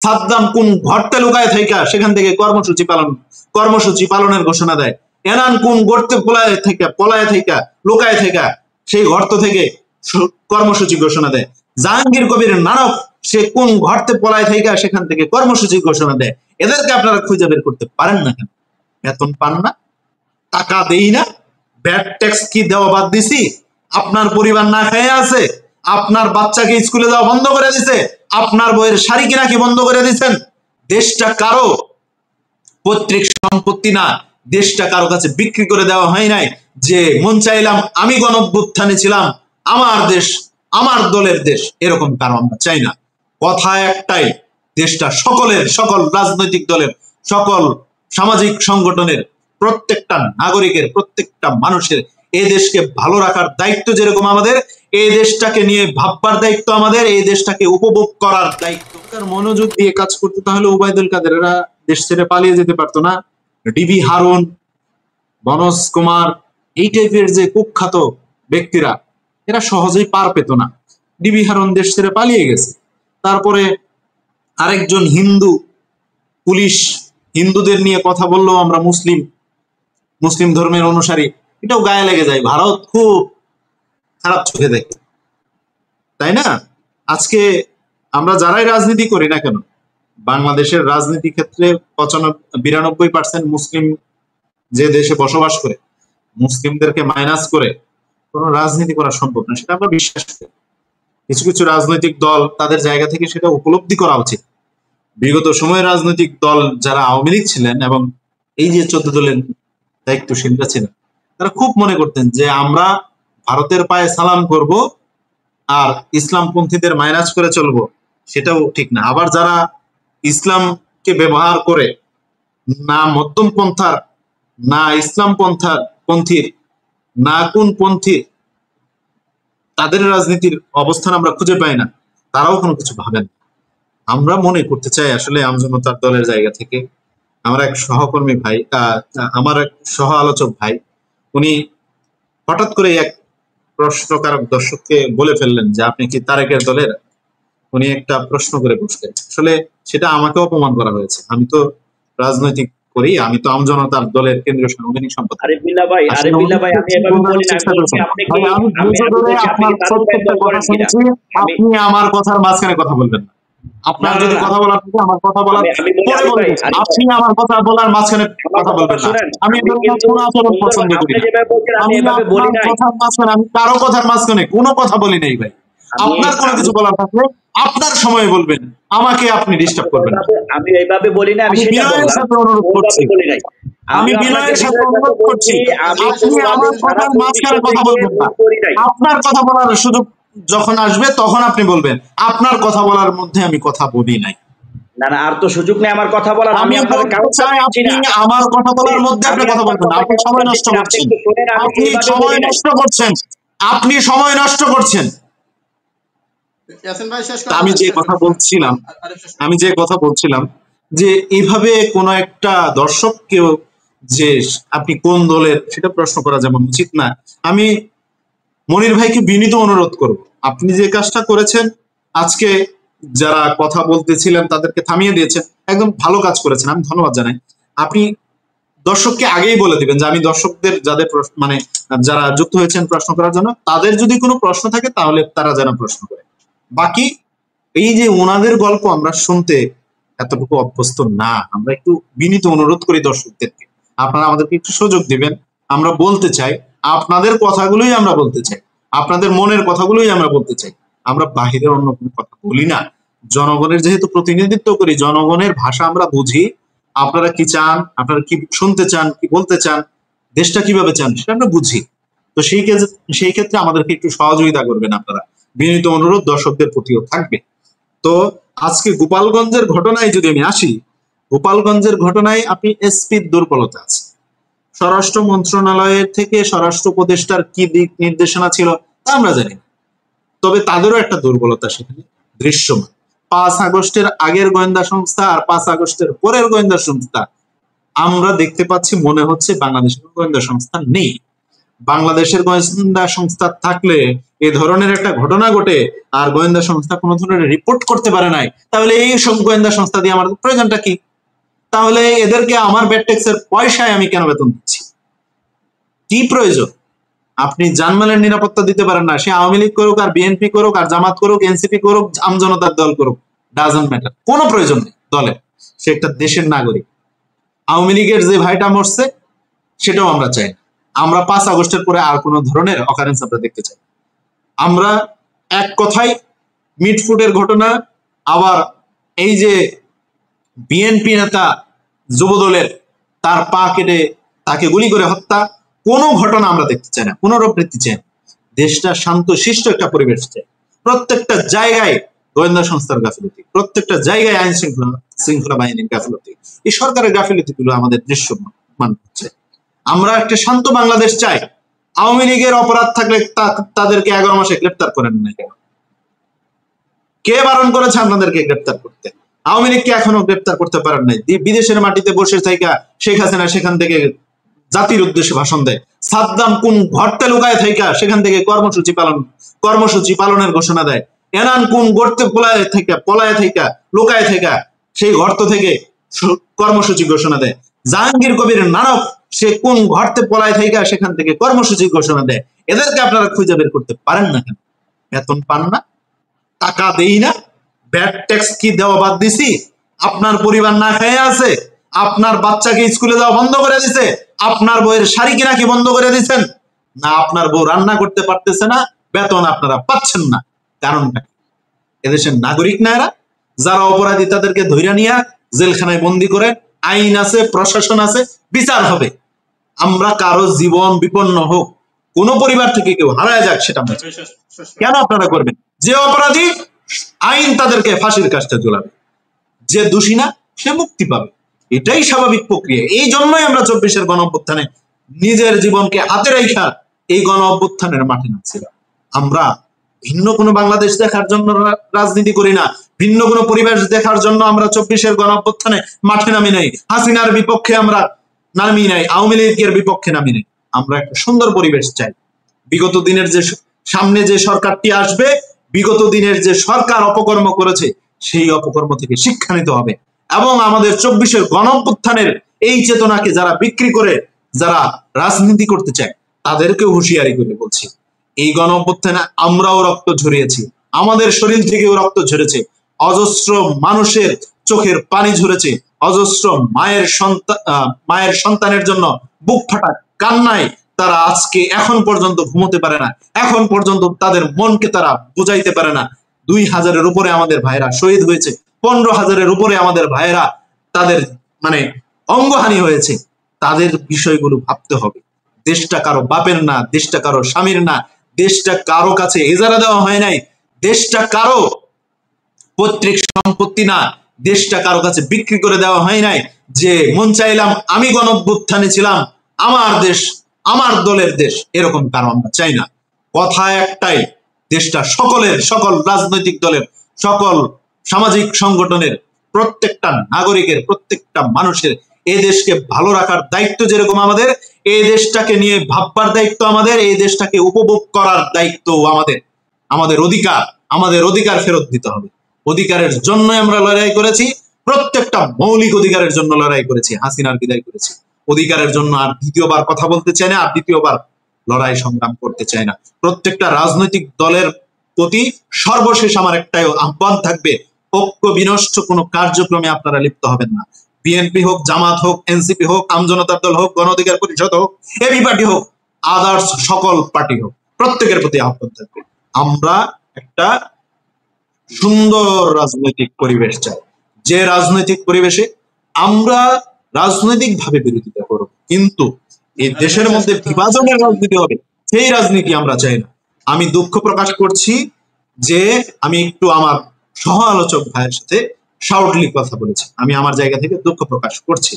সাদ্দাম কোন গর্তে লুকায় থাইকা সেখান থেকে কর্মসূচি পালনের ঘোষণা দেয়। এনান কোন গর্তে পলায় থাইকা লুকায় থাইকা সেই গর্ত থেকে কর্মসূচি ঘোষণা দেয়। জাহাঙ্গীর কবির নানক সে কোন গর্তে পলায় থাইকা সেখান থেকে কর্মসূচি ঘোষণা দেয়। এদেরকে আপনারা খুঁজে বের করতে পারেন না কেন? বেতন পান না, টাকা দেই না, ব্যাট ট্যাক্স কি দেওয়া বাদ দিছি, আপনার পরিবার না খেয়ে আছে, আপনার বাচ্চাকে স্কুলে যাওয়া বন্ধ করে দিছে, আপনার বইয়ের শাড়ি কিনা কি বন্ধ করে দিচ্ছেন। দেশটা কারো পৈতৃক সম্পত্তি না, দেশটা কারো কাছে বিক্রি করে দেওয়া হয় নাই যে মন চাইলাম আমি গণঅভ্যুত্থানে ছিলাম, আমার দেশ আমার দলের দেশ, এরকম কারো আমরা চাই না। কথা একটাই, দেশটা সকলের, সকল রাজনৈতিক দলের, সকল সামাজিক সংগঠনের, প্রত্যেকটা নাগরিকের, প্রত্যেকটা মানুষের এই দেশকে ভালো রাখার দায়িত্ব যেরকম আমাদের, এই দেশটাকে নিয়ে ভাববার দায়িত্ব আমাদের, এই দেশটাকে উপভোগ করার দায়িত্ব। মনোযোগ দিয়ে কাজ করতে তাহলে ওবায়দুল কাদের এরা দেশ ছেড়ে পালিয়ে যেতে পারতো না? ডিবি হারুন, মনোজ কুমার, এই টাইপের যে কুখ্যাত ব্যক্তিরা এরা সহজেই পার পেত না। ডিবি হারুন দেশ ছেড়ে পালিয়ে গেছে। তারপরে আরেকজন হিন্দু পুলিশ, হিন্দুদের নিয়ে কথা বললো আমরা মুসলিম ধর্মের অনুসারী, এটাও গায়ে লেগে যায়। ভারত খুব খারাপ চোখে দেখে, তাই না? আজকে আমরা যারাই রাজনীতি করি না কেন, বাংলাদেশের রাজনীতি ক্ষেত্রে 92% মুসলিম যে দেশে বসবাস করে, মুসলিমদেরকে মাইনাস করে কোন রাজনীতি করা সম্ভব না, সেটা আমরা বিশ্বাস করি। কিছু কিছু রাজনৈতিক দল তাদের জায়গা থেকে সেটা উপলব্ধি করা উচিত। বিগত সময়ে রাজনৈতিক দল যারা আওয়ামী লীগ ছিলেন এবং এই যে 14 দলের দায়িত্বশীলরা ছিলেন, তারা খুব মনে করতেন যে আমরা ভারতের পায়ে সালাম করব আর ইসলামপন্থীদের মাইনাস করে চলবো, সেটাও ঠিক না। আবার যারা ইসলামকে ব্যবহার করে না মধ্যম পন্থার, না ইসলাম পন্থীর, না কোন পন্থীর, তাদের রাজনীতির অবস্থান আমরা খুঁজে পাই না, তারাও কোনো কিছু ভাবেন। আমরা মনে করতে চাই আসলে আমজনতার দলের জায়গা থেকে, আমার এক সহকর্মী ভাই, আমার এক সহ আলোচক ভাই, উনি হঠাৎ করে এক প্রশ্নকারক দর্শককে বলে ফেললেন যে আপনি কি তারেকের দলের? উনি একটা প্রশ্ন করে বসলেন। আসলে সেটা আমাকে অপমান করা হয়েছে। আমি তো রাজনৈতিক করি, আমি তো আমজনতার দলের কেন্দ্রীয় সাংগঠনিক সম্পাদক। আপনি আমার কথার মাঝখানে কথা বলবেন না। আপনার যদি কথা বলার থাকে আমার কথা বলার পরে বলবেন, আপনি আমার কথা বলার মাঝখানে কথা বলবেন না। আমি কোনো আচরণ পছন্দ করি না। আমি কারো কথার মাঝখানে কোনো কথা বলি নাই ভাই। আপনার কোনো কিছু বলার থাকলে আপনার সময় বলবেন, আমাকে আপনি ডিস্টার্ব করবেন না। আমি এইভাবে বলি না, আমি বিনয়ের সাথে অনুরোধ করছি, আমি বিনয়ের সাথে অনুরোধ করছি, আপনি আমার কথার মাঝখানে কথা বলবেন না। আপনার কথা বলার সুযোগ যখন আসবে তখন আপনি বলবেন। আপনার কথা বলার মধ্যে আমি কথা বলি নাই। না না, আর তো সুযোগ নেই আমার কথা বলার। আমি আপনি আমার কথা বলার মধ্যে আপনি কথা বলবেন না। আপনি সময় নষ্ট করছেন, আপনি সময় নষ্ট করছেন, আপনি সময় নষ্ট করছেন। আমি যে কথা বলছিলাম যে এইভাবে কোন একটা দর্শককেও যে আপনি কোন দলের সেটা প্রশ্ন করা যেমন উচিত না। আমি মনির ভাইকে বিনীত অনুরোধ করব, আপনি যে কাজটা করেছেন, আজকে যারা কথা বলতেছিলেন তাদেরকে থামিয়ে দিয়েছেন, একদম ভালো কাজ করেছেন, আমি ধন্যবাদ জানাই। আপনি দর্শককে আগেই বলে দিবেন যে আমি দর্শকদের যাদের মানে যারা যুক্ত হয়েছেন প্রশ্ন করার জন্য, তাদের যদি কোনো প্রশ্ন থাকে তাহলে তারা যেন প্রশ্ন করে। বাকি এই যে ওনাদের গল্প আমরা শুনতে এতটুকু অভ্যস্ত না, আমরা একটু বিনীত অনুরোধ করি দর্শকদেরকে, আপনারা আমাদেরকে একটু সুযোগ দিবেন। আমরা বলতে চাই, আপনাদের কথাগুলোই আমরা বলতে চাই, আপনাদের মনের কথাগুলোই আমরা বলতে চাই। আমরা বাহিরের অন্য কোনো কথা বলি না। জনগণের যেহেতু প্রতিনিধিত্ব করি, জনগণের ভাষা আমরা বুঝি। আপনারা কি চান, আপনারা কি শুনতে চান, কি বলতে চান, দেশটা কিভাবে চান সেটা আমরা বুঝি। তো সেই ক্ষেত্রে আমাদেরকে একটু সহযোগিতা করবেন আপনারা, বিনীত অনুরোধ দর্শকদের প্রতিও থাকবে। তো আজকে গোপালগঞ্জের ঘটনায় যদি আমি আসি, গোপালগঞ্জের ঘটনায় আপনি এসপির দুর্বলতা আছে। স্বরাষ্ট্র মন্ত্রণালয়ের থেকে স্বরাষ্ট্র উপদেষ্টার কি দিক নির্দেশনা ছিল তা আমরা জানি না, তবে তাদেরও একটা দুর্বলতা সেখানে দৃশ্যমান। 5 আগস্টের আগের গোয়েন্দা সংস্থা আর 5 আগস্টের পরের গোয়েন্দা সংস্থা আমরা দেখতে পাচ্ছি, মনে হচ্ছে বাংলাদেশের গোয়েন্দা সংস্থা নেই। বাংলাদেশের গোয়েন্দা সংস্থা থাকলে এই ধরনের একটা ঘটনা ঘটে আর গোয়েন্দা সংস্থা কোনো ধরনের রিপোর্ট করতে পারে নাই, তাহলে এই সব গোয়েন্দা সংস্থা দিয়ে আমার প্রয়োজনটা কি? তাহলে এদেরকে আমার ব্যাড ট্যাক্সের পয়সায় আমি কেন বেতন দিচ্ছি? কি প্রয়োজন? আপনি জানমালের নিরাপত্তা দিতে পারেন না, সে আওয়ামী লীগ করুক আর বিএনপি করুক আর জামাত করুক এনসিপি করুক আমজনতার দল করুক, ডাজন্ট ম্যাটার, কোনো প্রয়োজন নেই দলের। সে একটা দেশের নাগরিক। আওয়ামী লীগের যে ভাইটা মরছে সেটাও আমরা চাই না। আমরা 5 আগস্টের পরে আর কোনো ধরনের অকারেন্স আমরা দেখতে চাই। আমরা এক কথায় মিটফুটের ঘটনা, আবার এই যে বিএনপি নেতা যুবদলের তার পা কেটে তাকে গুলি করে হত্যা, কোনো ঘটনা আমরা দেখতে চাই না, পুনরাবৃত্তি চাই। দেশটা শান্ত শিষ্ট একটা পরিবেশ চাই। প্রত্যেকটা জায়গায় গোয়েন্দা সংস্থার গাফিলতি, প্রত্যেকটা জায়গায় আইন শৃঙ্খলা বাহিনীর গাফিলতি, এই সরকারের গাফিলতি গুলো আমাদের দৃশ্যমান হচ্ছে। আমরা একটা শান্ত বাংলাদেশ চাই। আওয়ামী লীগের অপরাধ থাকলে তাদেরকে 11 মাসে গ্রেপ্তার করেন না কেন? কে বারণ করেছে আপনাদেরকে গ্রেপ্তার করতে? আওয়ামী লীগকে এখনো গ্রেপ্তার করতে পারেন নাই। বিদেশের মাটিতে বসে থাকা শেখ হাসিনা সেখান থেকে জাতির উদ্দেশ্যে ভাষণ দেয়। সাদ্দাম কোন ঘরতে লুকায় থাকা সেখান থেকে কর্মসূচি পালনের ঘোষণা দেয়। এনান কোন গর্তে পলায় থাকা লুকায় থাকা সেই গর্ত থেকে কর্মসূচি ঘোষণা দেয়। জাহাঙ্গীর কবির নানক সে কোন ঘরতে পলায় থাকা সেখান থেকে কর্মসূচি ঘোষণা দেয়। এদেরকে আপনারা খুঁজে বের করতে পারেন না কেন? বেতন পান না, টাকা দেই না, ব্যাড ট্যাক্স কি দেওয়া বাদ দিছি? আপনার পরিবার না খেয়ে আছে? আপনার বাচ্চাকে স্কুলে যাওয়া বন্ধ করে দিছে? আপনার বউয়ের শাড়ি কিনা কি বন্ধ করে দিচ্ছেন? না আপনার বউ রান্না করতে পারতেছে না, বেতন আপনারা পাচ্ছেন না। কারণটা এদেশের নাগরিক না এরা? যারা অপরাধী তাদেরকে ধইরা নিয়ে জেলখানায় বন্দি করে, আইন আছে, প্রশাসন আছে, বিচার হবে। আমরা কারো জীবন বিপন্ন হোক, কোন পরিবার থেকে কেউ হারায় যাক, সেটা কেন আপনারা করবেন? যে অপরাধী আইন তাদেরকে ফাঁসির কাজটা ঝোলাবে, যে দোষী না সে মুক্তি পাবে। এটাই স্বাভাবিক প্রক্রিয়া। এই জন্যই আমরা 24-এর গণ অভ্যুত্থানে নিজের জীবনকে হাতে রেখা এই গণ অভ্যুত্থানের মাঠে নামছিলাম। আমরা ভিন্ন কোনো বাংলাদেশ দেখার জন্য রাজনীতি করি না, ভিন্ন কোনো পরিবেশ দেখার জন্য আমরা 24-এর গণ অভ্যুত্থানে মাঠে নামি নাই। হাসিনার বিপক্ষে আমরা নামি নাই, আওয়ামী লীগের বিপক্ষে নামি নাই। আমরা একটা সুন্দর পরিবেশ চাই। বিগত দিনের যে সামনে যে সরকারটি আসবে, বিগত দিনের যে সরকার অপকর্ম করেছে সেই অপকর্ম থেকে শিক্ষা নিতে হবে এবং আমাদের 24-এর গণ অভ্যুত্থানের এই চেতনাকে যারা বিক্রি করে যারা রাজনীতি করতে চায় তাদেরকে হুঁশিয়ারি করে বলছি, এই গণ অভ্যুত্থানে আমরাও রক্ত ঝরিয়েছি, আমাদের শরীর থেকেও রক্ত ঝরেছে, অজস্র মানুষের চোখের পানি ঝরেছে, অজস্র মায়ের সন্তানের জন্য বুক ফাটা কান্নায় তারা আজকে এখন পর্যন্ত ঘুমোতে পারে না, এখন পর্যন্ত তাদের মনকে তারা বুঝাইতে পারে না। 2000-এর উপরে আমাদের ভাইরা শহীদ হয়েছে, 15,000-এর উপরে আমাদের ভাইরা তাদের অঙ্গহানি হয়েছে। তাদের বিষয়গুলো ভাবতে হবে। দেশটা কারো বাপের না, দেশটা কারো স্বামীর না, দেশটা কারো কাছে এজারা দেওয়া হয় নাই, দেশটা কারো পৈতৃক সম্পত্তি না, দেশটা কারো কাছে বিক্রি করে দেওয়া হয় নাই যে মন চাইলাম আমি গণ অভ্যুত্থানে ছিলাম, আমার দেশ, আমার দলের দেশ, এরকম কারো আমরা চাই না। কথা একটাই, দেশটা সকলের, সকল রাজনৈতিক দলের, সকল সামাজিক সংগঠনের, প্রত্যেকটা নাগরিকের, প্রত্যেকটা মানুষের এই দেশকে ভালো রাখার দায়িত্ব যেরকম আমাদের, এই দেশটাকে নিয়ে ভাববার দায়িত্ব আমাদের, এই দেশটাকে উপভোগ করার দায়িত্ব আমাদের। আমাদের অধিকার ফেরত দিতে হবে। অধিকারের জন্য আমরা লড়াই করেছি, প্রত্যেকটা মৌলিক অধিকারের জন্য লড়াই করেছি, হাসিনার বিদায় করেছি। অধিকারের জন্য আর দ্বিতীয়বার কথা বলতে চাই না, আর দ্বিতীয়বার লড়াই সংগ্রাম করতে চাই না। প্রত্যেকটা রাজনৈতিক দলের প্রতি সর্বশেষ আমার একটাই আহ্বান থাকবে, ঐক্য বিনষ্ট কোনো কার্যক্রমে আপনারা লিপ্ত হবেন না। বিএনপি হোক, জামাত হোক, এনসিপি হোক, আমজনতার দল হোক, গণ অধিকার পরিষদ হোক, এবি পার্টি হোক, আদার্স সকল পার্টি হোক, প্রত্যেকের প্রতি আহ্বান থাকবে, আমরা একটা সুন্দর রাজনৈতিক পরিবেশ চাই, যে রাজনৈতিক পরিবেশে আমরা রাজনৈতিক ভাবে বিরোধিতা করব, কিন্তু এই দেশের মধ্যে বিভাজনের রাজনীতি হবে সেই রাজনীতি আমরা চাই না। আমি দুঃখ প্রকাশ করছি যে আমি একটু আমার সহ আলোচক ভাইয়ের সাথে শাউটলি কথা বলেছি, আমি আমার জায়গা থেকে দুঃখ প্রকাশ করছি।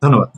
ধন্যবাদ।